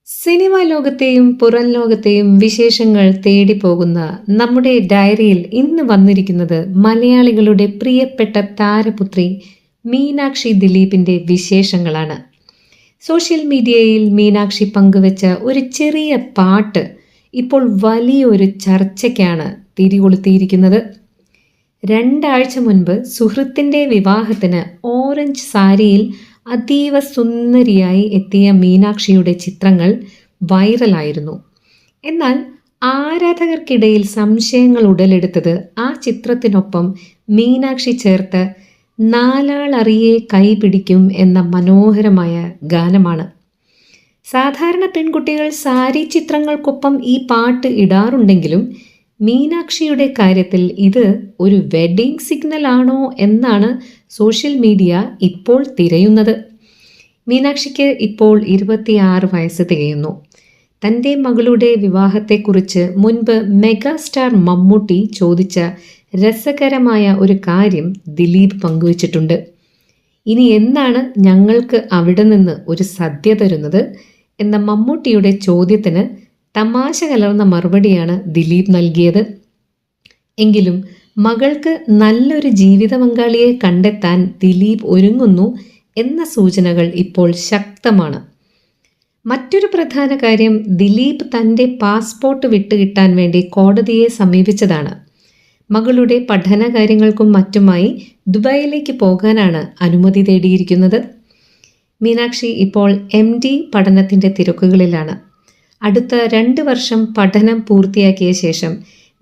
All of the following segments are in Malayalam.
സിനിമാ ലോകത്തെയും പുറം ലോകത്തെയും വിശേഷങ്ങൾ തേടി പോകുന്ന നമ്മുടെ ഡയറിയിൽ ഇന്ന് വന്നിരിക്കുന്നത് മലയാളികളുടെ പ്രിയപ്പെട്ട താരപുത്രി മീനാക്ഷി ദിലീപിന്റെ വിശേഷങ്ങളാണ്. സോഷ്യൽ മീഡിയയിൽ മീനാക്ഷി പങ്കുവച്ച ഒരു ചെറിയ പാട്ട് ഇപ്പോൾ വലിയൊരു ചർച്ചയ്ക്കാണ് തിരികൊളുത്തിയിരിക്കുന്നത്. 2 ആഴ്ച മുൻപ് സുഹൃത്തിന്റെ വിവാഹത്തിന് ഓറഞ്ച് സാരിയിൽ അതീവ സുന്ദരിയായി എത്തിയ മീനാക്ഷിയുടെ ചിത്രങ്ങൾ വൈറലായിരുന്നു. എന്നാൽ ആരാധകർക്കിടയിൽ സംശയങ്ങൾ ഉടലെടുത്തത് ആ ചിത്രത്തിനൊപ്പം മീനാക്ഷി ചേർത്ത് നാലാളറിയെ കൈപിടിക്കും എന്ന മനോഹരമായ ഗാനമാണ്. സാധാരണ പെൺകുട്ടികൾ സാരി ചിത്രങ്ങൾക്കൊപ്പം ഈ പാട്ട് ഇടാറുണ്ടെങ്കിലും മീനാക്ഷിയുടെ കാര്യത്തിൽ ഇത് ഒരു വെഡിങ് സിഗ്നൽ ആണോ എന്നാണ് സോഷ്യൽ മീഡിയ ഇപ്പോൾ തിരയുന്നത്. മീനാക്ഷിക്ക് ഇപ്പോൾ 26 വയസ്സ് തികയുന്നു. തൻ്റെ മകളുടെ വിവാഹത്തെക്കുറിച്ച് മുൻപ് മെഗാസ്റ്റാർ മമ്മൂട്ടി ചോദിച്ച രസകരമായ ഒരു കാര്യം ദിലീപ് പങ്കുവച്ചിട്ടുണ്ട്. ഇനി എന്നാണ് ഞങ്ങൾക്ക് അവിടെ നിന്ന് ഒരു സദ്യ തരുന്നത് എന്ന മമ്മൂട്ടിയുടെ ചോദ്യത്തിന് തമാശ കലർന്ന മറുപടിയാണ് ദിലീപ് നൽകിയത്. എങ്കിലും മകൾക്ക് നല്ലൊരു ജീവിത പങ്കാളിയെ കണ്ടെത്താൻ ദിലീപ് ഒരുങ്ങുന്നു എന്ന സൂചനകൾ ഇപ്പോൾ ശക്തമാണ്. മറ്റൊരു പ്രധാന കാര്യം, ദിലീപ് തൻ്റെ പാസ്പോർട്ട് വിട്ടുകിട്ടാൻ വേണ്ടി കോടതിയെ സമീപിച്ചതാണ്. മകളുടെ പഠന കാര്യങ്ങൾക്കും മറ്റുമായി ദുബായിലേക്ക് പോകാനാണ് അനുമതി തേടിയിരിക്കുന്നത്. മീനാക്ഷി ഇപ്പോൾ MD പഠനത്തിൻ്റെ തിരക്കുകളിലാണ്. അടുത്ത 2 വർഷം പഠനം പൂർത്തിയാക്കിയ ശേഷം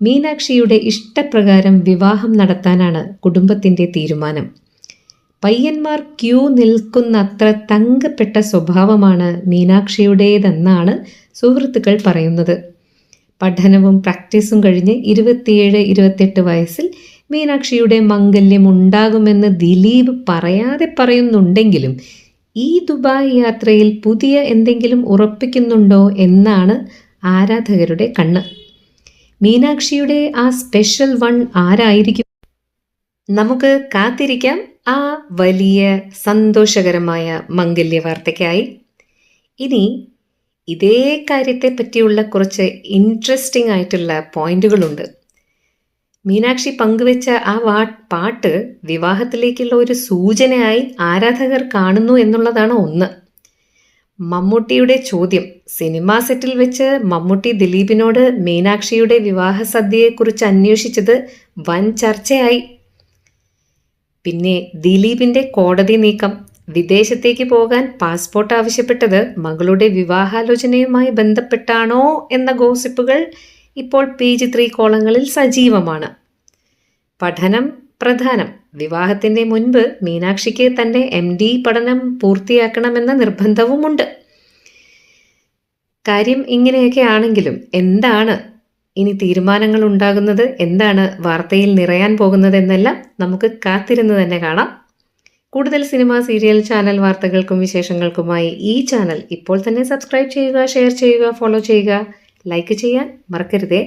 മീനാക്ഷിയുടെ ഇഷ്ടപ്രകാരം വിവാഹം നടത്താനാണ് കുടുംബത്തിൻ്റെ തീരുമാനം. പയ്യന്മാർ ക്യൂ നിൽക്കുന്നത്ര തങ്കപ്പെട്ട സ്വഭാവമാണ് മീനാക്ഷിയുടേതെന്നാണ് സുഹൃത്തുക്കൾ പറയുന്നത്. പഠനവും പ്രാക്ടീസും കഴിഞ്ഞ് 27-28 വയസ്സിൽ മീനാക്ഷിയുടെ മംഗല്യം ഉണ്ടാകുമെന്ന് ദിലീപ് പറയാതെ പറയുന്നുണ്ടെങ്കിലും ഈ ദുബായ് യാത്രയിൽ പുതിയ എന്തെങ്കിലും ഉറപ്പിക്കുന്നുണ്ടോ എന്നാണ് ആരാധകരുടെ കണ്ണ്. മീനാക്ഷിയുടെ ആ സ്പെഷ്യൽ വൺ ആരായിരിക്കും? നമുക്ക് കാത്തിരിക്കാം ആ വലിയ സന്തോഷകരമായ മംഗല്യ വാർത്തയ്ക്കായി. ഇനി ഇതേ കാര്യത്തെ പറ്റിയുള്ള കുറച്ച് ഇൻട്രസ്റ്റിംഗ് ആയിട്ടുള്ള പോയിന്റുകളുണ്ട്. മീനാക്ഷി പങ്കുവെച്ച ആ പാട്ട് വിവാഹത്തിലേക്കുള്ള ഒരു സൂചനയായി ആരാധകർ കാണുന്നു എന്നുള്ളതാണ് ഒന്ന്. മമ്മൂട്ടിയുടെ ചോദ്യം, സിനിമാ സെറ്റിൽ വെച്ച് മമ്മൂട്ടി ദിലീപിനോട് മീനാക്ഷിയുടെ വിവാഹ സദ്യയെക്കുറിച്ച് അന്വേഷിച്ചത് വൻ ചർച്ചയായി. പിന്നെ ദിലീപിന്റെ കോടതി നീക്കം, വിദേശത്തേക്ക് പോകാൻ പാസ്പോർട്ട് ആവശ്യപ്പെട്ടത് മകളുടെ വിവാഹാലോചനയുമായി ബന്ധപ്പെട്ടാണോ എന്ന ഗോസിപ്പുകൾ ഇപ്പോൾ പേജ് 3 കോളങ്ങളിൽ സജീവമാണ്. പഠനം പ്രധാനം, വിവാഹത്തിന്റെ മുൻപ് മീനാക്ഷിക്ക് തൻ്റെ MD പഠനം പൂർത്തിയാക്കണമെന്ന നിർബന്ധവുമുണ്ട്. കാര്യം ഇങ്ങനെയൊക്കെ ആണെങ്കിലും എന്താണ് ഇനി തീരുമാനങ്ങൾ ഉണ്ടാകുന്നത്, എന്താണ് വാർത്തയിൽ നിറയാൻ പോകുന്നത് എന്നെല്ലാം നമുക്ക് കാത്തിരുന്ന് തന്നെ കാണാം. കൂടുതൽ സിനിമ, സീരിയൽ, ചാനൽ വാർത്തകൾക്കും വിശേഷങ്ങൾക്കുമായി ഈ ചാനൽ ഇപ്പോൾ തന്നെ സബ്സ്ക്രൈബ് ചെയ്യുക, ഷെയർ ചെയ്യുക, ഫോളോ ചെയ്യുക, ലൈക്ക് ചെയ്യാൻ മറക്കരുതേ.